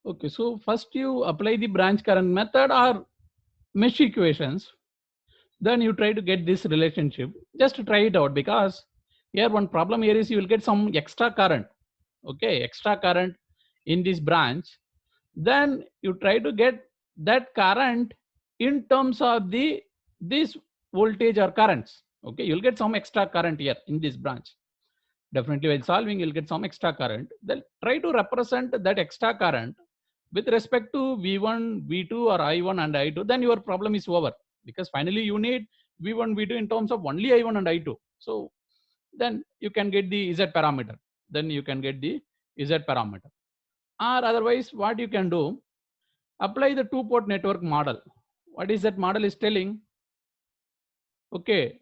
Okay, so first you apply the branch current method or mesh equations. Then you try to get this relationship. Just try it out, because here one problem here is you will get some extra current. Okay, extra current in this branch. Then you try to get that current in terms of this voltage or currents. Okay, you'll get some extra current here in this branch. Definitely while solving you'll get some extra current. Then try to represent that extra current with respect to V1, V2 or I1 and I2. Then your problem is over, because finally you need V1, V2 in terms of only I1 and I2. So then you can get the Z parameter. Then you can get the Z parameter. Or otherwise what you can do, apply the two-port network model. What is that model is telling? Okay,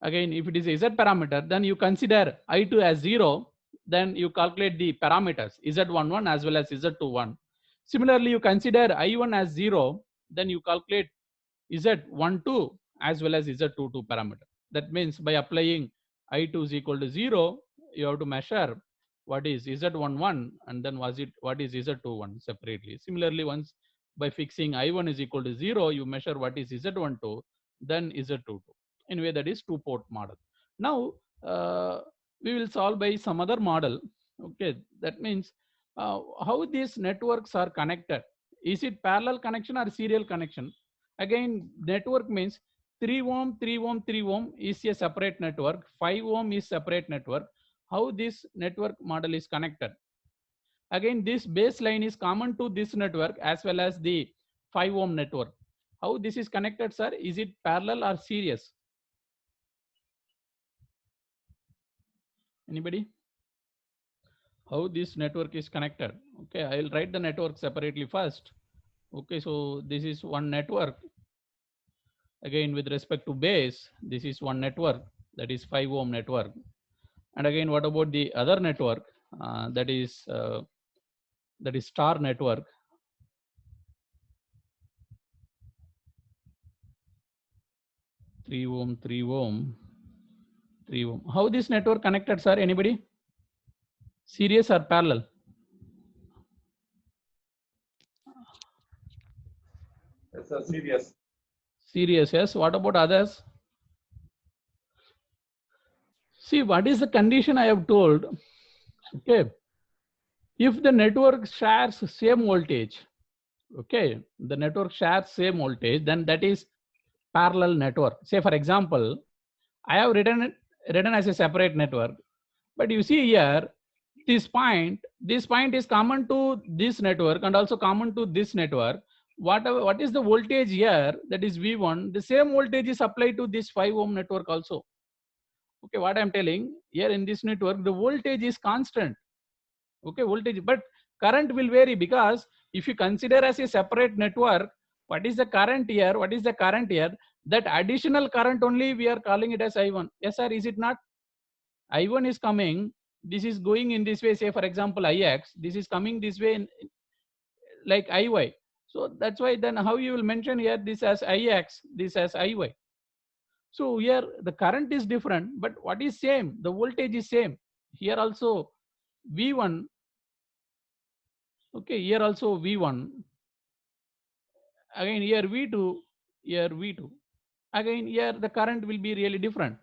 again, if it is a Z parameter, then you consider I2 as 0, then you calculate the parameters Z11 as well as Z21. Similarly, you consider I1 as 0, then you calculate Z12 as well as Z22 parameter. That means by applying I2 is equal to 0, you have to measure what is Z11 and then what is Z21 separately. Similarly, once by fixing I1 is equal to 0, you measure what is Z12, then Z22. Anyway, that is two-port model. Now we will solve by some other model. Okay, that means how these networks are connected. Is it parallel connection or serial connection? Again, network means 3 ohm, 3 ohm, 3 ohm is a separate network, 5 ohm is separate network. How this network model is connected? Again, this baseline is common to this network as well as the 5 ohm network. How this is connected, sir? Is it parallel or series? Anybody? How this network is connected? Okay, I will write the network separately first. Okay, so this is one network. Again, with respect to base, this is one network, that is 5 ohm network. And again, what about the other network? That is star network. Three ohm, 3 ohm, 3 ohm. How this network connected, sir? Anybody? Series or parallel? It's a series. Series, yes. What about others? See, what is the condition I have told? Okay, if the network shares same voltage, okay, the network shares same voltage, then that is parallel network. Say for example, I have written as a separate network, but you see here this point is common to this network and also common to this network. What is the voltage here, that is V1, the same voltage is applied to this 5 ohm network also. Okay, what I'm telling here, in this network the voltage is constant. Okay, voltage, but current will vary, because if you consider as a separate network, what is the current here, what is the current here, that additional current only we are calling it as I1. Yes sir, is it not? I1 is coming, this is going in this way, say for example Ix, this is coming this way like Iy. So that's why then how you will mention here this as Ix, this as Iy. So here the current is different, but what is same, the voltage is same. Here also V1, okay, here also V1, again here V2, here V2, again here the current will be really different,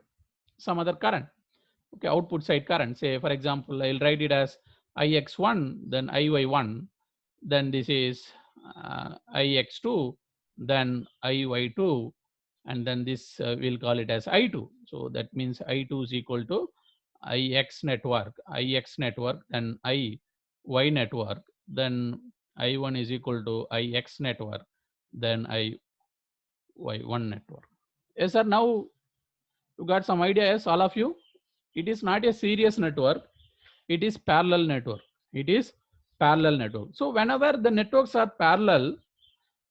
some other current. Okay, output side current, say for example I'll write it as Ix1, then Iy1, then this is Ix2, then Iy2, and then this we'll call it as I2. So that means I2 is equal to Ix network, then Iy network, then I1 is equal to Ix network, then Iy1 network. Yes sir, now you got some idea? Yes, all of you? It is not a series network, it is parallel network. It is parallel network. So whenever the networks are parallel,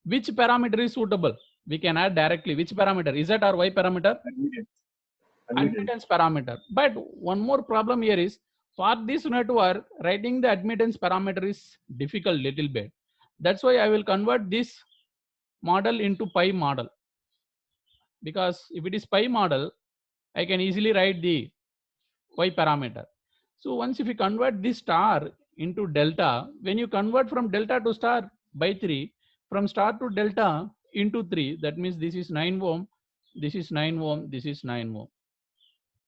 which parameter is suitable? We can add directly. Which parameter? Z or Y parameter? Admittance parameter. But one more problem here is, for this network, writing the admittance parameter is difficult little bit. That's why I will convert this model into pi model, because if it is pi model, I can easily write the Y parameter. So once if you convert this star into delta. When you convert from delta to star by 3, from star to delta into 3, that means this is 9 ohm, this is 9 ohm, this is 9 ohm.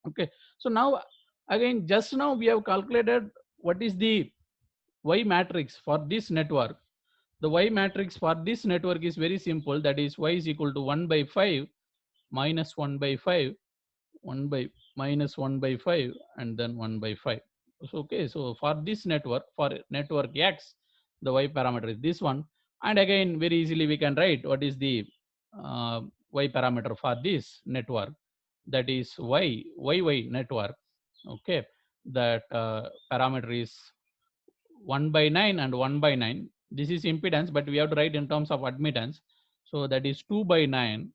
Okay, so now again, just now we have calculated what is the Y matrix for this network. The Y matrix for this network is very simple. That is Y is equal to 1 by 5 minus 1 by 5, 1 by minus 1 by 5, and then 1 by 5. So, okay, so for this network, for network X, the Y parameter is this one. And again, very easily we can write what is the Y parameter for this network. That is YY network. Okay, that parameter is 1 by 9 and 1 by 9. This is impedance, but we have to write in terms of admittance. So that is 2 by 9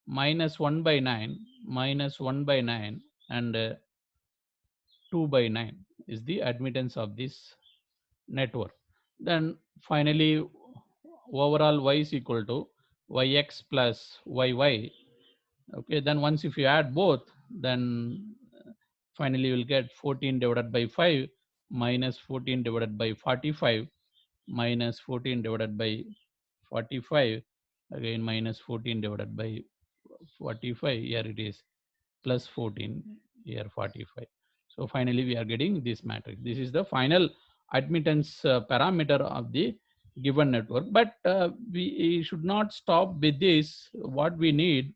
minus 1 by 9 minus 1 by 9 and 2 by 9 is the admittance of this network. Then finally, overall Y is equal to Yx plus Yy. Okay, then once if you add both, then finally you will get 14 divided by 5 minus 14 divided by 45 minus 14 divided by 45, again minus 14 divided by 45, here it is plus 14, here 45. So finally we are getting this matrix. This is the final admittance parameter of the given network. But we should not stop with this. What we need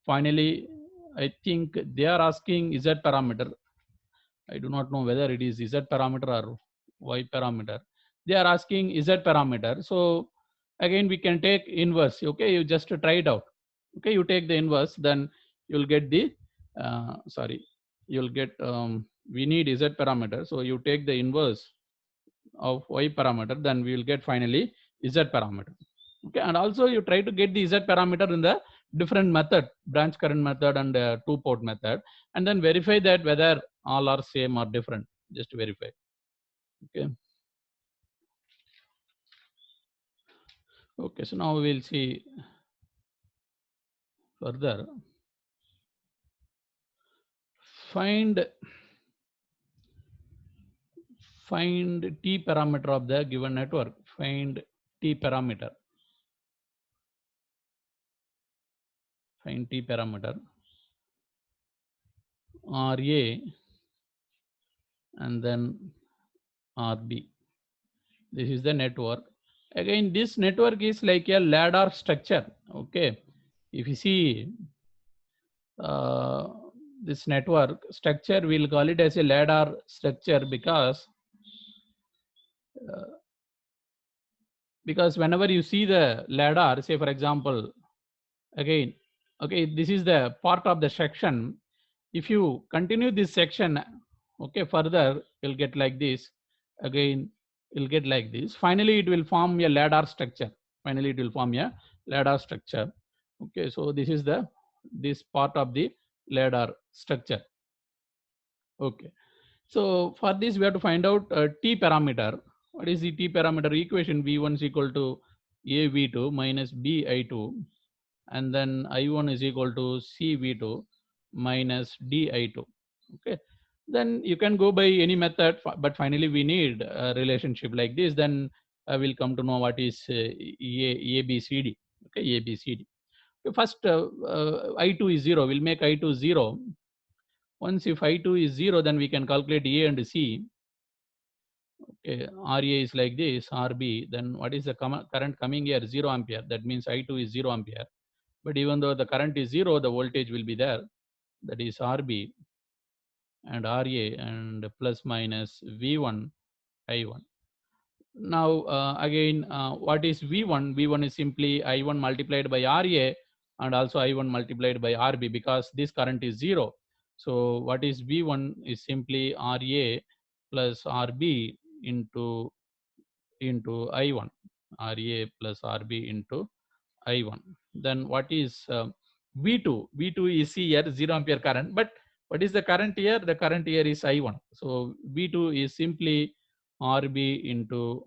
finally, I think they are asking Z parameter. I do not know whether it is Z parameter or Y parameter. They are asking Z parameter. So again, we can take inverse. Okay, you just try it out. Okay, you take the inverse, then you'll get the you'll get we need Z parameter. So you take the inverse of Y parameter, then we will get finally Z parameter. Okay, and also you try to get the Z parameter in the different method, branch current method and two port method, and then verify that whether all are same or different. Just verify. Okay. Okay, so now we'll see further. Find T parameter of the given network. Find T parameter. Find T parameter. RA and then RB. This is the network. Again, this network is like a ladder structure. Okay, if you see this network structure, we'll call it as a ladder structure because whenever you see the ladder, say for example, again, okay, this is the part of the section. If you continue this section, okay, further you'll get like this. Again, you'll get like this. Finally, it will form a ladder structure. Finally, it will form a ladder structure. Okay, so this is this part of the ladder structure. Okay, so for this we have to find out T parameter. What is the T parameter equation? V1 is equal to A V2 minus B I2, and then I1 is equal to C V2 minus D I2. Okay, then you can go by any method, but finally we need a relationship like this. Then we'll come to know what is ABCD. Okay, ABCD. First, I2 is 0. We'll make I2 0. Once if I2 is 0, then we can calculate A and C. Okay, RA is like this, RB. Then what is the current coming here? 0 ampere. That means I2 is 0 ampere. But even though the current is 0, the voltage will be there. That is RB and RA and plus minus V1 I1. Now again, what is V1? V1 is simply I1 multiplied by RA and also I1 multiplied by RB because this current is 0. So what is V1 is simply RA plus RB into I1, RA plus RB into I1. Then what is V2? V2 is here 0 ampere current, but what is the current here? The current here is I1. So V2 is simply RB into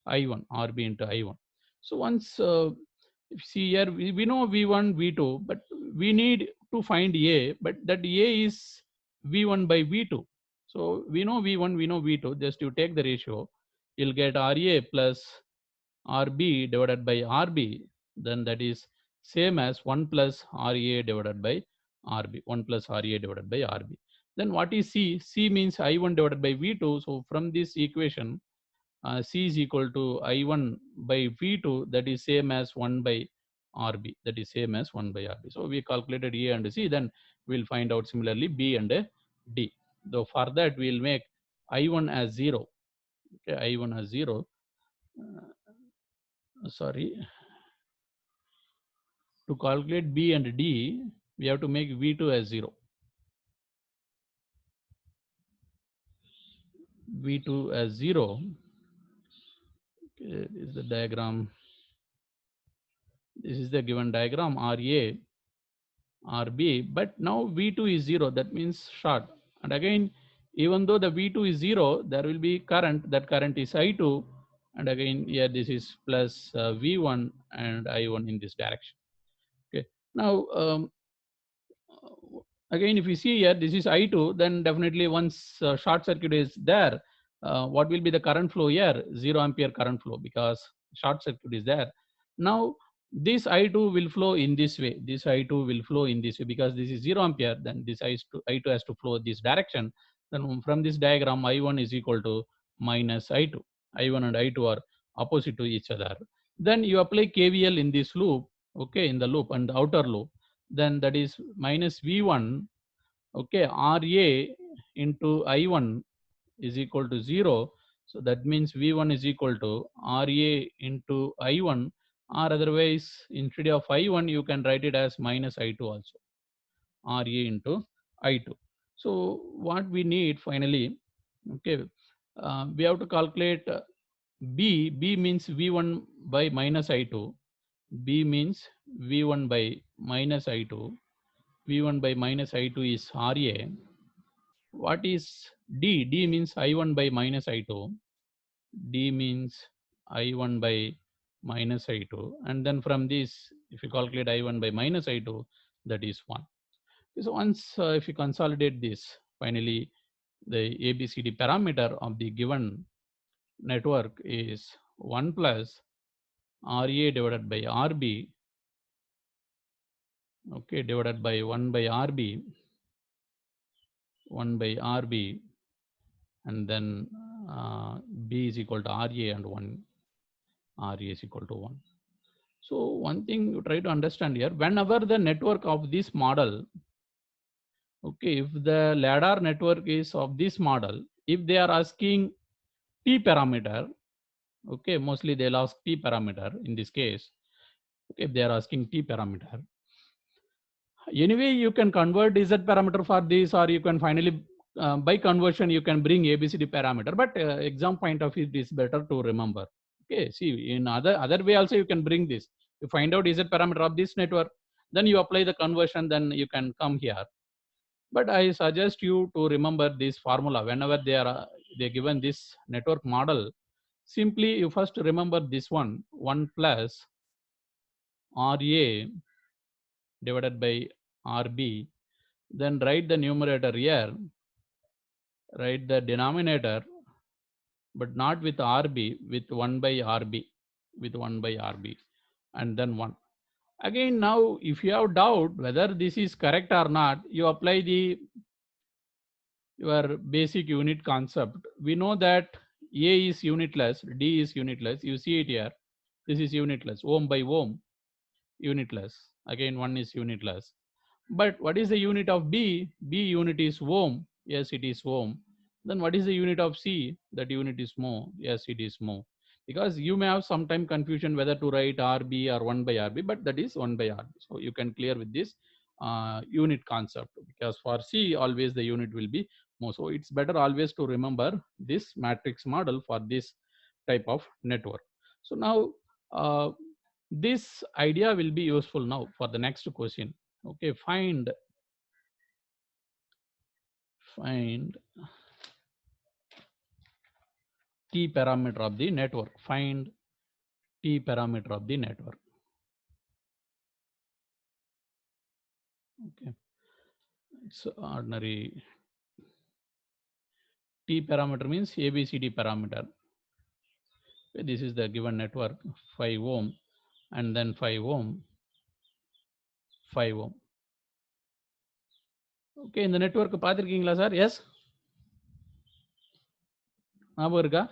I1, RB into I1. So once see here, we know V1, V2, but we need to find A, but that A is V1 by V2. So we know V1, we know V2. Just you take the ratio, you'll get RA plus RB divided by RB. Then that is same as 1 plus RA divided by RB. 1 plus RA divided by RB. Then what is C? C means I1 divided by V2. So from this equation, C is equal to I1 by V2, that is same as 1 by RB, that is same as 1 by RB. So we calculated A and C, then we'll find out similarly B and D. Though for that we'll make I1 as 0. Okay, I1 as 0. Sorry. To calculate B and D, we have to make V2 as 0. V2 as 0. Okay, this is the diagram. This is the given diagram RA, RB, but now V2 is 0, that means short. And again, even though the V2 is 0, there will be current, that current is I2. And again, here this is plus V1 and I1 in this direction. Okay, now again, if you see here, this is I2, then definitely once short circuit is there, what will be the current flow here? 0 ampere current flow, because short circuit is there. Now this I2 will flow in this way. This I2 will flow in this way because this is 0 ampere. Then this I2 has to flow this direction. Then from this diagram, I1 is equal to minus I2. I1 and I2 are opposite to each other. Then you apply KVL in this loop, okay, in the loop and the outer loop. Then that is minus V1, okay, RA into I1 is equal to 0. So that means V1 is equal to RA into I1, or otherwise instead of I1 you can write it as minus I2 also, RA into I2. So what we need finally, okay, we have to calculate B. B means V1 by minus I2. B means V1 by minus I2. V1 by minus I2 is RA. What is D? D means I1 by minus I2. D means I1 by minus I2. And then from this, if you calculate I1 by minus I2, that is 1. So once if you consolidate this, finally the ABCD parameter of the given network is 1 plus RA divided by RB, okay, divided by 1 by RB, 1 by RB, and then B is equal to RA and 1, RA is equal to 1. So one thing you try to understand here, whenever the network of this model, okay, if the ladder network is of this model, if they are asking T parameter, okay, mostly they'll ask T parameter in this case, okay, if they are asking T parameter. Anyway, you can convert Z parameter for this, or you can finally by conversion you can bring ABCD parameter, but exam point of view it is better to remember. Okay, see, in other way also you can bring this. You find out Z parameter of this network, then you apply the conversion, then you can come here. But I suggest you to remember this formula whenever they given this network model. Simply you first remember this one, 1 plus RA divided by RB. Then write the numerator here, write the denominator, but not with RB, with 1 by RB, with 1 by RB, and then 1. Again, now if you have doubt whether this is correct or not, you apply your basic unit concept. We know that A is unitless, D is unitless. You see it here. This is unitless, ohm by ohm, unitless. Again, 1 is unitless. But what is the unit of B? B unit is ohm. Yes, it is ohm. Then what is the unit of C? That unit is mho. Yes, it is mho. Because you may have some time confusion whether to write RB or 1 by RB, but that is 1 by RB. So you can clear with this unit concept, because for C always the unit will be mho. So it's better always to remember this matrix model for this type of network. So now this idea will be useful now for the next question. Okay, find T parameter of the network. Find T parameter of the network. Okay, it's ordinary T parameter means ABCD parameter. Okay, this is the given network 5 ohm and then 5 ohm, 5 ohm. Okay, இந்த network பார்த்திருக்கீங்களா sir? S, ஞாபகம் இருக்கா?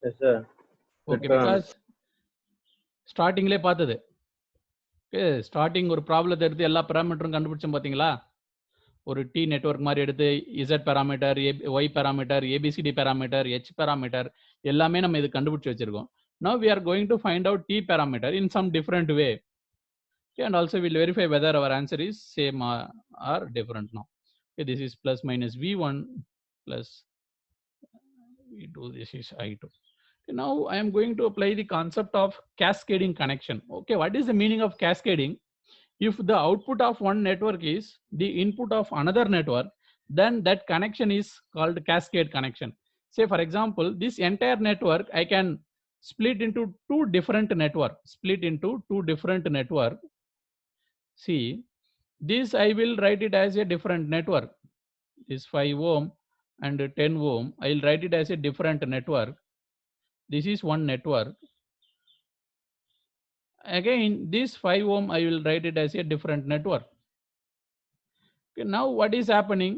Yes, sir. Okay, because ஸ்டார்டிங்லே பார்த்தது. Okay, starting ஒரு ப்ராப்ளத்தை எடுத்து எல்லா பேராமீட்டரும் கண்டுபிடிச்சோம் பார்த்தீங்களா? ஒரு டி நெட்வொர்க் மாதிரி எடுத்து Z parameter, Y parameter, ABCD parameter, H parameter எல்லாமே நம்ம இது கண்டுபிடிச்சு வச்சிருக்கோம். Now we are going to find out T parameter in some different way. Okay, and also we'll verify whether our answer is same or different now. Okay, this is plus minus V1 plus V2, this is I2. Okay, now I am going to apply the concept of cascading connection. Okay, what is the meaning of cascading? If the output of one network is the input of another network, then that connection is called cascade connection. Say for example, this entire network I can split into two different network. See, this I will write it as a different network. This 5 ohm and 10 ohm, I will write it as a different network. This is one network. Again, this 5 ohm, I will write it as a different network. Okay, now what is happening?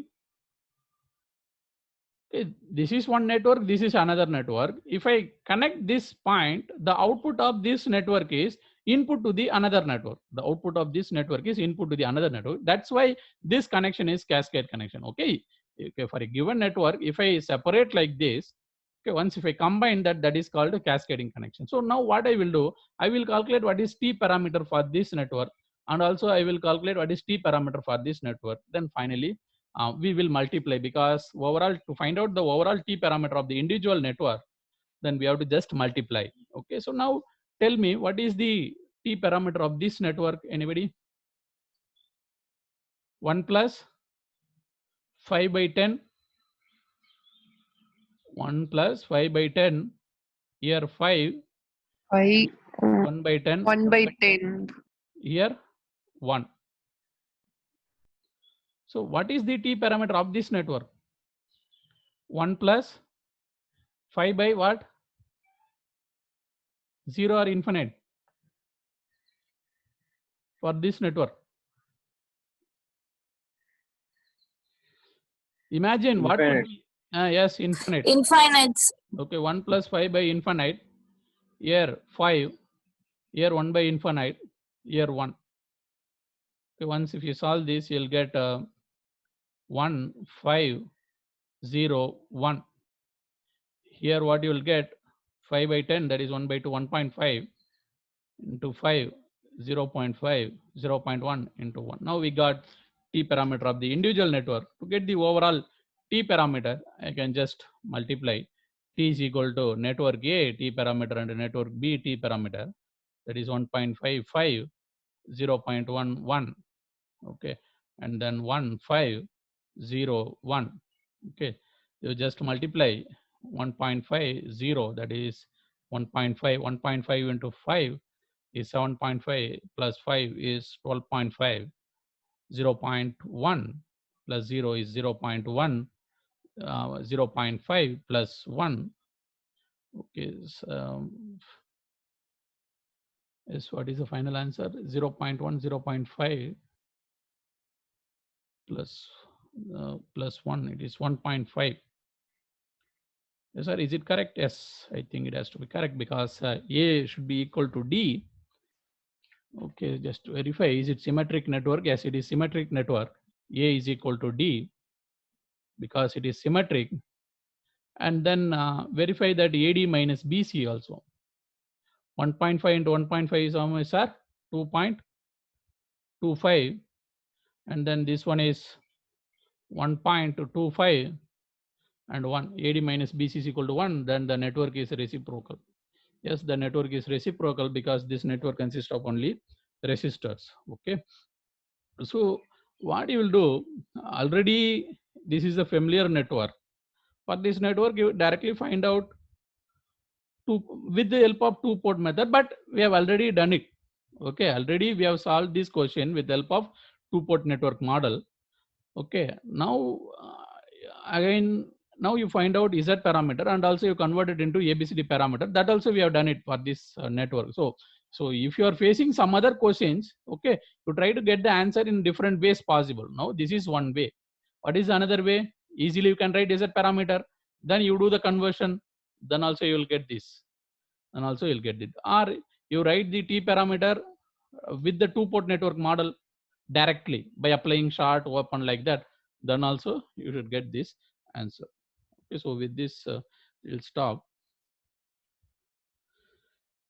Okay, this is one network, this is another network. If I connect this point, the output of this network is input to the another network. The output of this network is input to the another network. That's why this connection is cascade connection. Okay, okay, for a given network, if I separate like this, okay, once if I combine that, that is called a cascading connection. So now what I will do, I will calculate what is T parameter for this network, and also I will calculate what is T parameter for this network. Then finally, we will multiply, because overall, to find out the overall T parameter of the individual network, then we have to just multiply. Okay, so now tell me what is the T parameter of this network? Anybody? 1 plus 5 by 10. 1 plus 5 by 10. Here 5. 1 by 10. 1 by 10. Here 1. So what is the T parameter of this network? 1 plus 5 by what? 0 or infinite for this network. Imagine what would be, yes, infinite. Infinite. Okay, 1 plus 5 by infinite. Here 5. Here 1 by infinite. Here 1. Okay, once if you solve this, you'll get 1, 5, 0, 1. Here what you will get, 5 by 10, that is 1 by 2, 1.5 into 5, 0.5, 0.1 into 1. Now we got T parameter of the individual network. To get the overall T parameter, I can just multiply. T is equal to network A T parameter and network B T parameter. That is 1.55, 0.11. Okay, and then 1, 5, 0, 1. Okay, you just multiply 1.50, that is 1.5. 1.5 into 5 is 7.5 plus 5 is 12.5. 0.1 plus 0 is 0.1. 0.5 plus 1. Okay, so, yes, what is the final answer? 0.1, 0.5 plus 1, it is 1.5. Yes, sir, is it correct? Yes, I think it has to be correct, because A should be equal to D. Okay, just to verify, is it symmetric network? Yes, it is symmetric network. A is equal to D because it is symmetric. And then verify that AD minus BC also. 1.5 into 1.5 is how much, sir? 2.25. And then this one is 1.25 and 1. AD minus BC is equal to 1. Then the network is reciprocal. Yes, the network is reciprocal because this network consists of only resistors. Okay. So what you will do, already this is a familiar network. For this network, you directly find out with the help of two-port method, but we have already done it. Okay, already we have solved this question with the help of two-port network model. Okay, now again, now you find out Z parameter and also you convert it into ABCD parameter. That also we have done it for this network. So if you are facing some other questions, okay, you try to get the answer in different ways possible. Now this is one way. What is another way? Easily you can write Z parameter, then you do the conversion, then also you will get this, and also you'll get it. Or you write the T parameter with the two-port network model directly by applying short open like that, then also you should get this answer. Okay, so with this we'll stop.